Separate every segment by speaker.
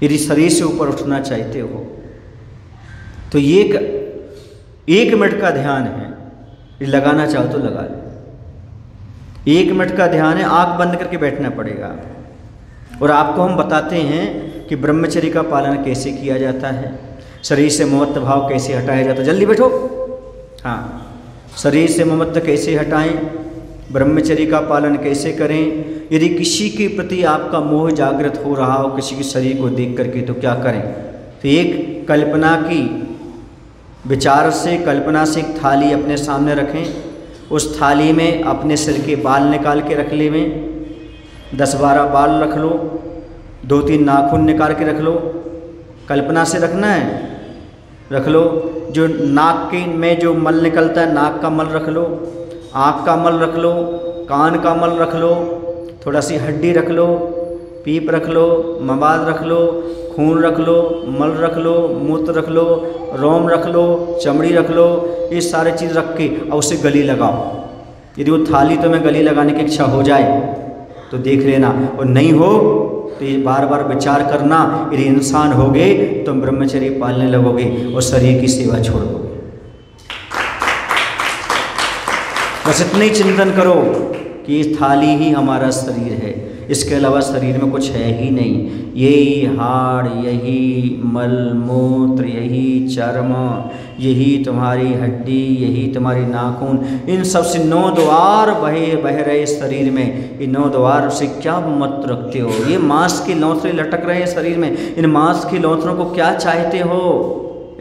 Speaker 1: यदि शरीर से ऊपर उठना चाहते हो तो एक मिनट का ध्यान है, यदि लगाना चाहो तो लगा लो। 1 मिनट का ध्यान है, आंख बंद करके बैठना पड़ेगा। और आपको हम बताते हैं कि ब्रह्मचर्य का पालन कैसे किया जाता है, शरीर से ममत्व भाव कैसे हटाया जाता है। जल्दी बैठो। हाँ, शरीर से ममत्व कैसे हटाएं, ब्रह्मचर्य का पालन कैसे करें। यदि किसी के प्रति आपका मोह जागृत हो रहा हो किसी के शरीर को देख करके, तो क्या करें। तो एक कल्पना की विचार से, कल्पना से एक थाली अपने सामने रखें। उस थाली में अपने सिर के बाल निकाल के रख ले, में 10-12 बाल रख लो, 2-3 नाखून निकाल के रख लो। कल्पना से रखना है, रख लो। जो नाक के में जो मल निकलता है, नाक का मल रख लो, आँख का मल रख लो, कान का मल रख लो, थोड़ा सी हड्डी रख लो, पीप रख लो, मवाद रख लो, खून रख लो, मल रख लो, मूत्र रख लो, रोम रख लो, चमड़ी रख लो। ये सारे चीज़ रख के और उसे गली लगाओ। यदि वो थाली तुम्हें गली लगाने की इच्छा हो जाए तो देख लेना, और नहीं हो तो ये बार बार विचार करना। यदि इंसान होगे तो ब्रह्मचर्य पालने लगोगे और शरीर की सेवा छोड़ दोगे। बस इतना ही चिंतन करो कि ये थाली ही हमारा शरीर है, इसके अलावा शरीर में कुछ है ही नहीं। यही हाड़, यही मल मूत्र, यही चर्म, यही तुम्हारी हड्डी, यही तुम्हारी नाखून, इन सब से 9 द्वार बह रहे शरीर में। इन 9 द्वार से क्या मत रखते हो। ये मांस के लौथरे लटक रहे हैं शरीर में, इन मांस के लौथरों को क्या चाहते हो।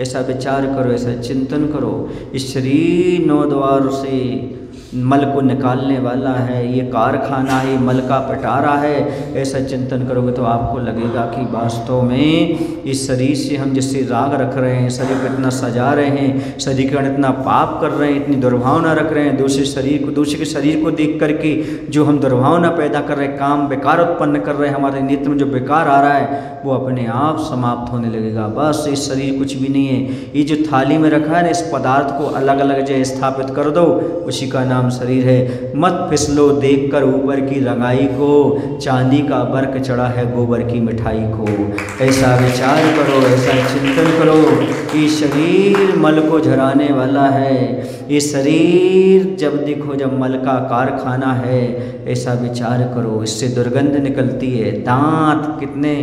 Speaker 1: ऐसा विचार करो, ऐसा चिंतन करो। इस शरीर 9 द्वार से मल को निकालने वाला है, ये कारखाना है, मल का पिटारा है। ऐसा चिंतन करोगे तो आपको लगेगा कि वास्तव में इस शरीर से हम जिससे राग रख रहे हैं, शरीर को इतना सजा रहे हैं, शरीर का इतना पाप कर रहे हैं, इतनी दुर्भावना रख रहे हैं, दूसरे के शरीर को देख करके जो हम दुर्भावना पैदा कर रहे हैं, काम बेकार उत्पन्न कर रहे हैं, हमारे नेत्र में जो बेकार आ रहा है वो अपने आप समाप्त होने लगेगा। बस इस शरीर कुछ भी नहीं है। ये जो थाली में रखा है ना, इस पदार्थ को अलग अलग जगह स्थापित कर दो, उसी का नाम शरीर है। मत फिसलो देखकर ऊपर की रंगाई को, चांदी का बर्क चढ़ा है गोबर की मिठाई को। ऐसा विचार करो, ऐसा चिंतन करो कि शरीर मल को झराने वाला है। ये शरीर जब देखो जब मल का कारखाना है, ऐसा विचार करो। इससे दुर्गंध निकलती है, दांत कितने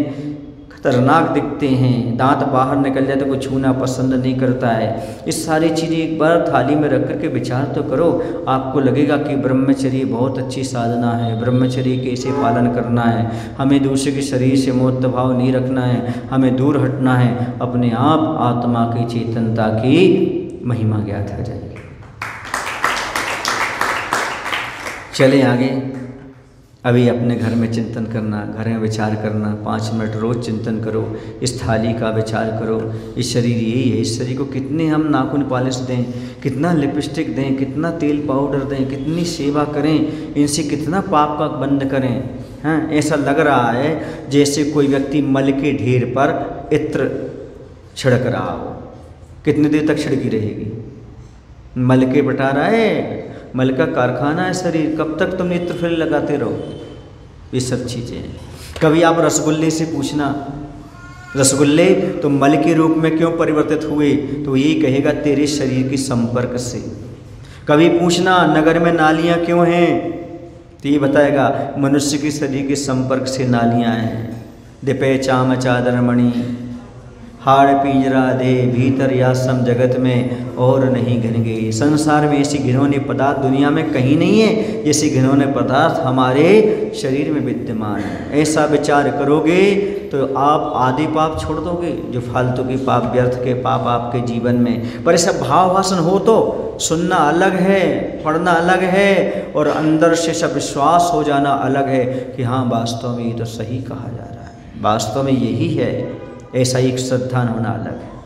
Speaker 1: खतरनाक दिखते हैं, दांत बाहर निकल जाए तो कोई छूना पसंद नहीं करता है। इस सारी चीज़ें एक बार थाली में रख कर के विचार तो करो। आपको लगेगा कि ब्रह्मचर्य बहुत अच्छी साधना है, ब्रह्मचर्य कैसे पालन करना है, हमें दूसरे के शरीर से मोह भाव नहीं रखना है, हमें दूर हटना है। अपने आप आत्मा की चेतनता की महिमा ज्ञात हो जाएगी। चलें आगे। अभी अपने घर में चिंतन करना, घर में विचार करना, 5 मिनट रोज़ चिंतन करो। इस थाली का विचार करो। इस शरीर यही है, इस शरीर को कितने हम नाखून पॉलिश दें, कितना लिपस्टिक दें, कितना तेल पाउडर दें, कितनी सेवा करें, इनसे कितना पाप का बंद करें। हाँ, ऐसा लग रहा है जैसे कोई व्यक्ति मल के ढेर पर इत्र छिड़क रहा हो। कितनी देर तक छिड़की रहेगी। मल के बटा रहा है, मल का कारखाना है शरीर, कब तक तुम इत्र फिर लगाते रहो। ये सब चीज़ें हैं। कभी आप रसगुल्ले से पूछना, रसगुल्ले तुम मल के रूप में क्यों परिवर्तित हुए, तो यही कहेगा तेरे शरीर के संपर्क से। कभी पूछना नगर में नालियाँ क्यों हैं, तो ये बताएगा मनुष्य के शरीर के संपर्क से नालियाँ हैं। दिपे चाम चादर मणि हाड़ पिंजरा दे भीतर या सम जगत में और नहीं घिन गई। संसार में ऐसी घिनौने पदार्थ दुनिया में कहीं नहीं है जैसे घिनौने पदार्थ हमारे शरीर में विद्यमान है। ऐसा विचार करोगे तो आप आदि पाप छोड़ दोगे, जो फालतू के पाप, व्यर्थ के पाप आपके जीवन में। पर ऐसा भाव भाषण हो तो सुनना अलग है, पढ़ना अलग है, और अंदर से सब विश्वास हो जाना अलग है कि हाँ वास्तव में ये तो सही कहा जा रहा है, वास्तव में यही है। ऐसा एक श्रद्धा होना अलग है।